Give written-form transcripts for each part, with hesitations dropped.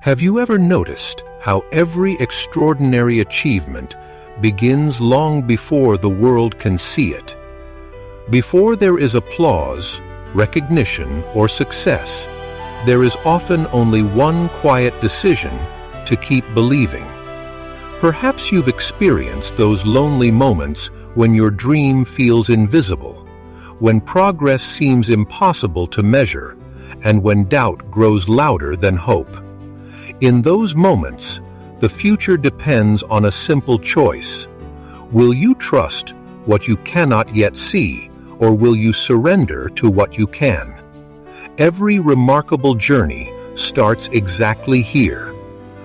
Have you ever noticed how every extraordinary achievement begins long before the world can see it? Before there is applause, recognition, or success, there is often only one quiet decision to keep believing. Perhaps you've experienced those lonely moments when your dream feels invisible, when progress seems impossible to measure, and when doubt grows louder than hope. In those moments, the future depends on a simple choice. Will you trust what you cannot yet see, or will you surrender to what you can? Every remarkable journey starts exactly here,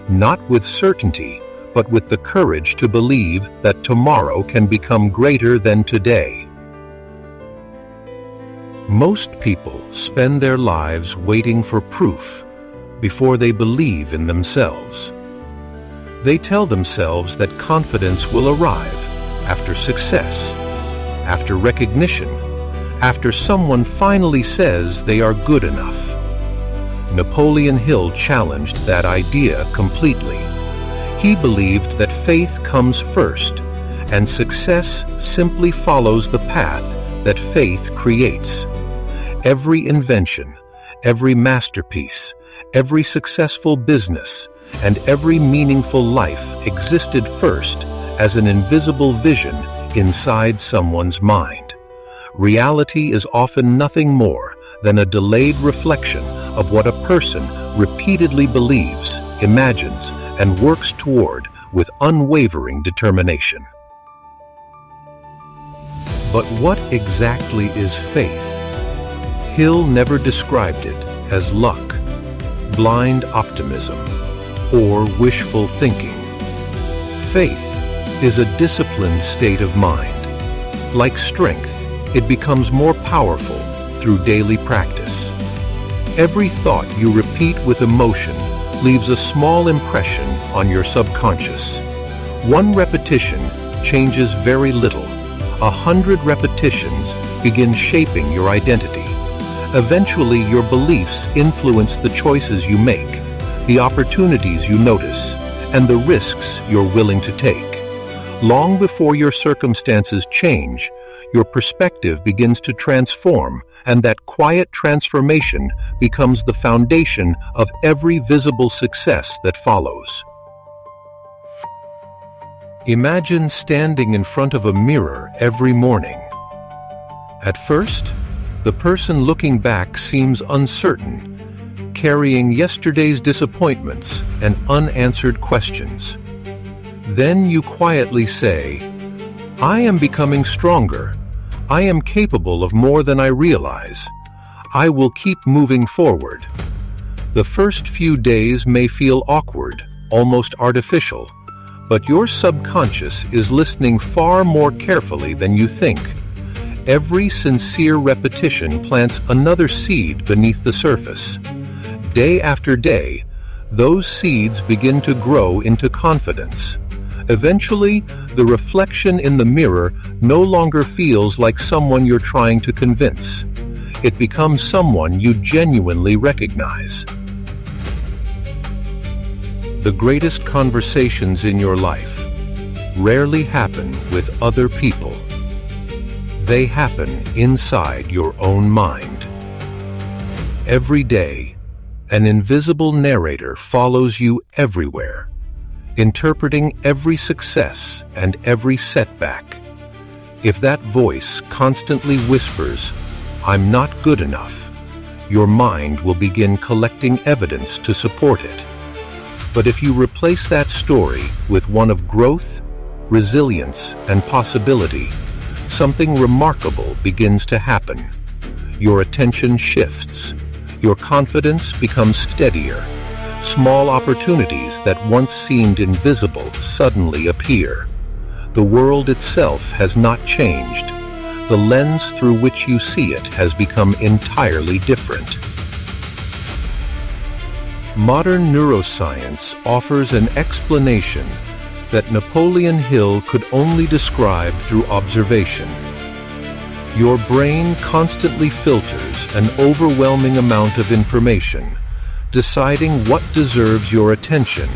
not with certainty, but with the courage to believe that tomorrow can become greater than today. Most people spend their lives waiting for proof before they believe in themselves. They tell themselves that confidence will arrive after success, after recognition, after someone finally says they are good enough. Napoleon Hill challenged that idea completely. He believed that faith comes first, and success simply follows the path that faith creates. Every invention, every masterpiece, every successful business, and every meaningful life existed first as an invisible vision inside someone's mind. Reality is often nothing more than a delayed reflection of what a person repeatedly believes, imagines, and works toward with unwavering determination. But what exactly is faith? Hill never described it as luck, blind optimism, or wishful thinking. Faith is a disciplined state of mind. Like strength, it becomes more powerful through daily practice. Every thought you repeat with emotion leaves a small impression on your subconscious. One repetition changes very little. 100 repetitions begin shaping your identity. Eventually, your beliefs influence the choices you make, the opportunities you notice, and the risks you're willing to take. Long before your circumstances change, your perspective begins to transform, and that quiet transformation becomes the foundation of every visible success that follows. Imagine standing in front of a mirror every morning. At first, the person looking back seems uncertain, carrying yesterday's disappointments and unanswered questions. Then you quietly say, "I am becoming stronger. I am capable of more than I realize. I will keep moving forward." The first few days may feel awkward, almost artificial, but your subconscious is listening far more carefully than you think. Every sincere repetition plants another seed beneath the surface. Day after day, those seeds begin to grow into confidence. Eventually, the reflection in the mirror no longer feels like someone you're trying to convince. It becomes someone you genuinely recognize. The greatest conversations in your life rarely happen with other people. They happen inside your own mind. Every day, an invisible narrator follows you everywhere, interpreting every success and every setback. If that voice constantly whispers, "I'm not good enough," your mind will begin collecting evidence to support it. But if you replace that story with one of growth, resilience, and possibility, something remarkable begins to happen. Your attention shifts. Your confidence becomes steadier. Small opportunities that once seemed invisible suddenly appear. The world itself has not changed. The lens through which you see it has become entirely different. Modern neuroscience offers an explanation that Napoleon Hill could only describe through observation. Your brain constantly filters an overwhelming amount of information, deciding what deserves your attention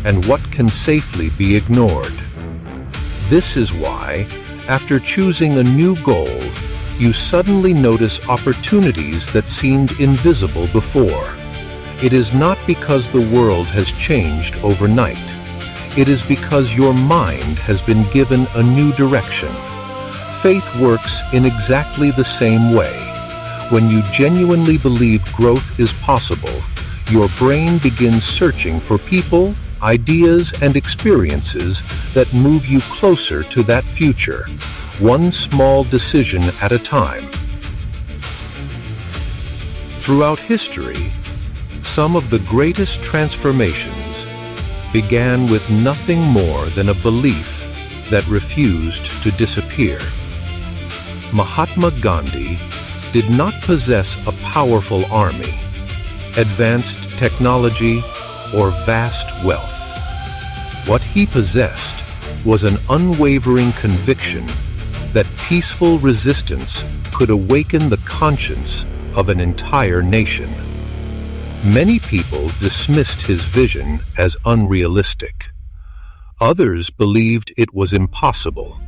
and what can safely be ignored. This is why, after choosing a new goal, you suddenly notice opportunities that seemed invisible before. It is not because the world has changed overnight. It is because your mind has been given a new direction. Faith works in exactly the same way. When you genuinely believe growth is possible, your brain begins searching for people, ideas, and experiences that move you closer to that future, one small decision at a time. Throughout history, some of the greatest transformations began with nothing more than a belief that refused to disappear. Mahatma Gandhi did not possess a powerful army, advanced technology, or vast wealth. What he possessed was an unwavering conviction that peaceful resistance could awaken the conscience of an entire nation. Many people dismissed his vision as unrealistic. Others believed it was impossible.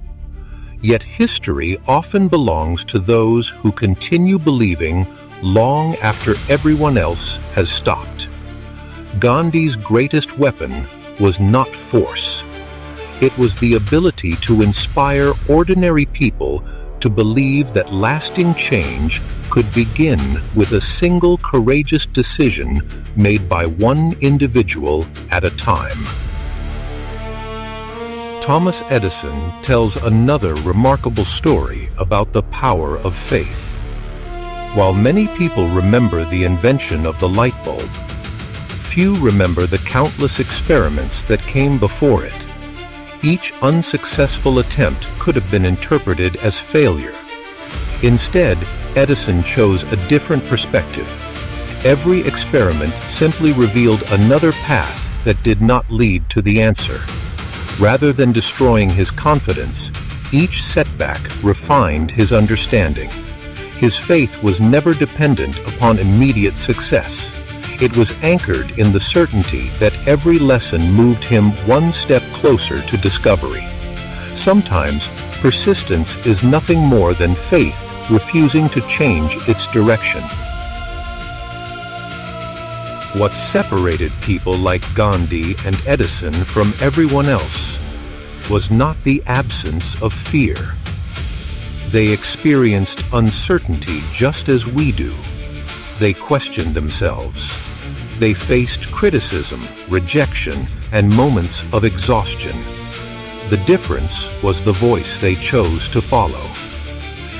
Yet history often belongs to those who continue believing long after everyone else has stopped. Gandhi's greatest weapon was not force. It was the ability to inspire ordinary people to believe that lasting change could begin with a single courageous decision made by one individual at a time. Thomas Edison tells another remarkable story about the power of faith. While many people remember the invention of the light bulb, few remember the countless experiments that came before it. Each unsuccessful attempt could have been interpreted as failure. Instead, Edison chose a different perspective. Every experiment simply revealed another path that did not lead to the answer. Rather than destroying his confidence, each setback refined his understanding. His faith was never dependent upon immediate success. It was anchored in the certainty that every lesson moved him one step closer to discovery. Sometimes, persistence is nothing more than faith refusing to change its direction. What separated people like Gandhi and Edison from everyone else was not the absence of fear. They experienced uncertainty just as we do. They questioned themselves. They faced criticism, rejection, and moments of exhaustion. The difference was the voice they chose to follow.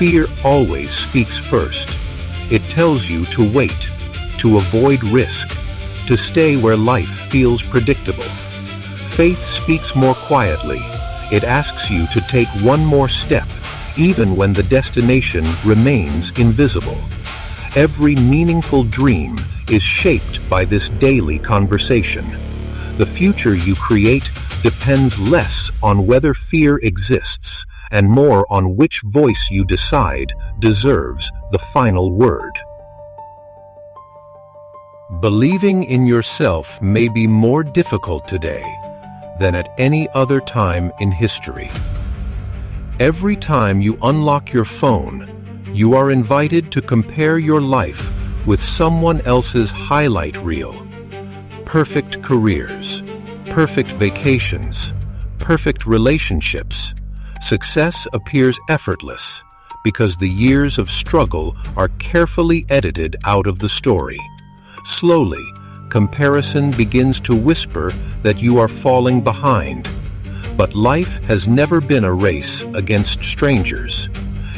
Fear always speaks first. It tells you to wait, to avoid risk, to stay where life feels predictable. Faith speaks more quietly. It asks you to take one more step, even when the destination remains invisible. Every meaningful dream is shaped by this daily conversation. The future you create depends less on whether fear exists and more on which voice you decide deserves the final word. Believing in yourself may be more difficult today than at any other time in history. Every time you unlock your phone, you are invited to compare your life with someone else's highlight reel. Perfect careers, perfect vacations, perfect relationships. Success appears effortless because the years of struggle are carefully edited out of the story. Slowly, comparison begins to whisper that you are falling behind. But life has never been a race against strangers.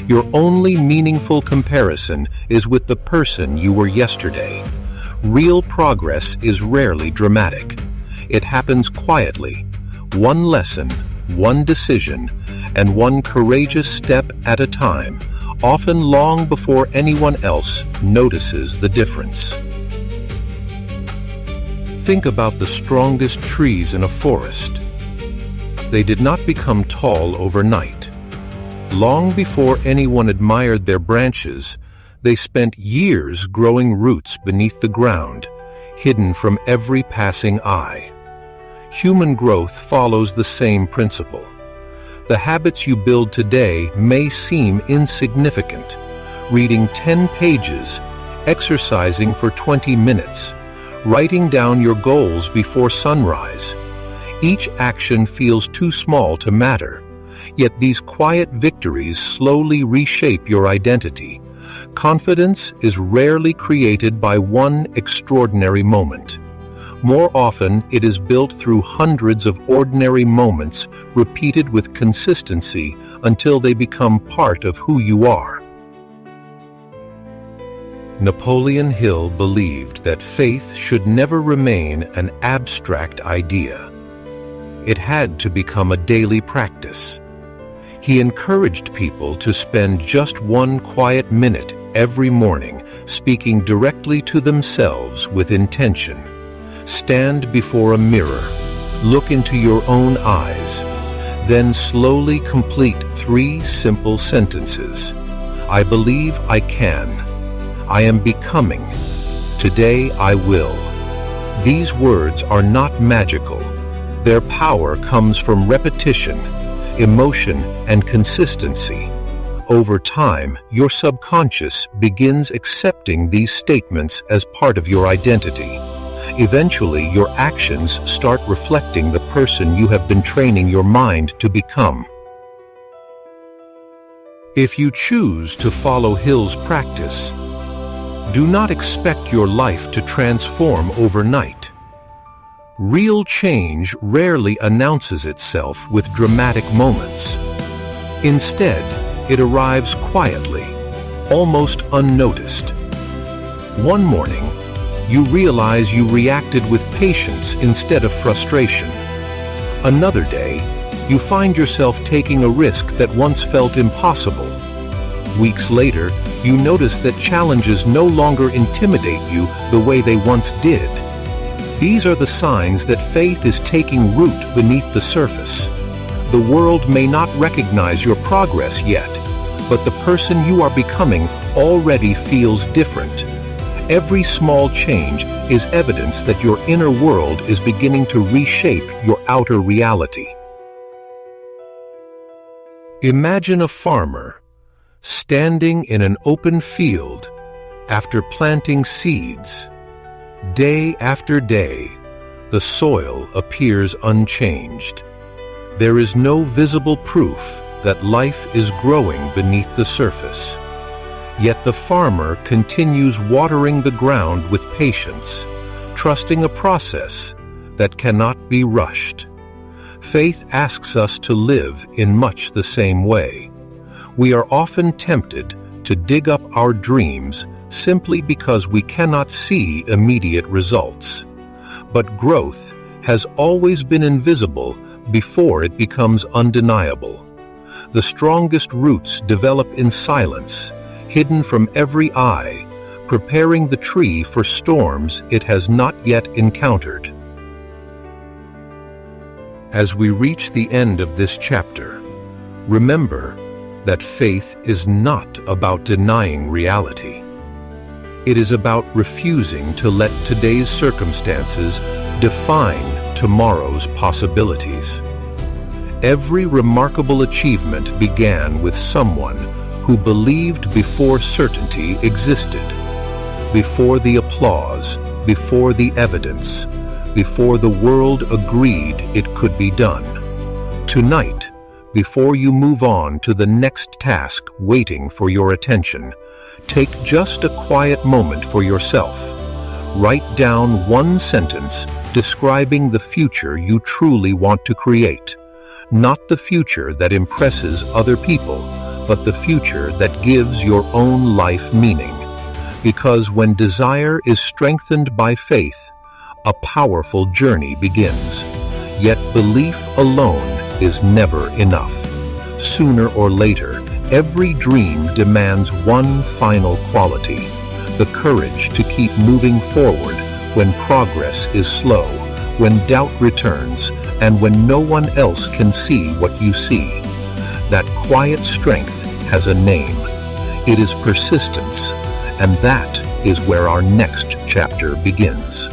Your only meaningful comparison is with the person you were yesterday. Real progress is rarely dramatic. It happens quietly, one lesson, one decision, and one courageous step at a time, often long before anyone else notices the difference. Think about the strongest trees in a forest. They did not become tall overnight. Long before anyone admired their branches, they spent years growing roots beneath the ground, hidden from every passing eye. Human growth follows the same principle. The habits you build today may seem insignificant. Reading 10 pages, exercising for 20 minutes, writing down your goals before sunrise. Each action feels too small to matter, yet these quiet victories slowly reshape your identity. Confidence is rarely created by one extraordinary moment. More often, it is built through hundreds of ordinary moments repeated with consistency until they become part of who you are. Napoleon Hill believed that faith should never remain an abstract idea. It had to become a daily practice. He encouraged people to spend just one quiet minute every morning speaking directly to themselves with intention. Stand before a mirror, look into your own eyes, then slowly complete 3 simple sentences. I believe I can. I am becoming. Today I will. These words are not magical. Their power comes from repetition, emotion, and consistency. Over time, your subconscious begins accepting these statements as part of your identity. Eventually, your actions start reflecting the person you have been training your mind to become. If you choose to follow Hill's practice, do not expect your life to transform overnight. Real change rarely announces itself with dramatic moments. Instead, it arrives quietly, almost unnoticed. One morning, you realize you reacted with patience instead of frustration. Another day, you find yourself taking a risk that once felt impossible. Weeks later, you notice that challenges no longer intimidate you the way they once did. These are the signs that faith is taking root beneath the surface. The world may not recognize your progress yet, but the person you are becoming already feels different. Every small change is evidence that your inner world is beginning to reshape your outer reality. Imagine a farmer standing in an open field after planting seeds. Day after day, the soil appears unchanged. There is no visible proof that life is growing beneath the surface. Yet the farmer continues watering the ground with patience, trusting a process that cannot be rushed. Faith asks us to live in much the same way. We are often tempted to dig up our dreams simply because we cannot see immediate results. But growth has always been invisible before it becomes undeniable. The strongest roots develop in silence, hidden from every eye, preparing the tree for storms it has not yet encountered. As we reach the end of this chapter, remember that faith is not about denying reality. It is about refusing to let today's circumstances define tomorrow's possibilities. Every remarkable achievement began with someone who believed before certainty existed, before the applause, before the evidence, before the world agreed it could be done. Tonight, before you move on to the next task waiting for your attention, take just a quiet moment for yourself. Write down one sentence describing the future you truly want to create. Not the future that impresses other people, but the future that gives your own life meaning. Because when desire is strengthened by faith, a powerful journey begins. Yet belief alone is never enough. Sooner or later, every dream demands one final quality: the courage to keep moving forward when progress is slow, when doubt returns, and when no one else can see what you see. That quiet strength has a name. It is persistence, and that is where our next chapter begins.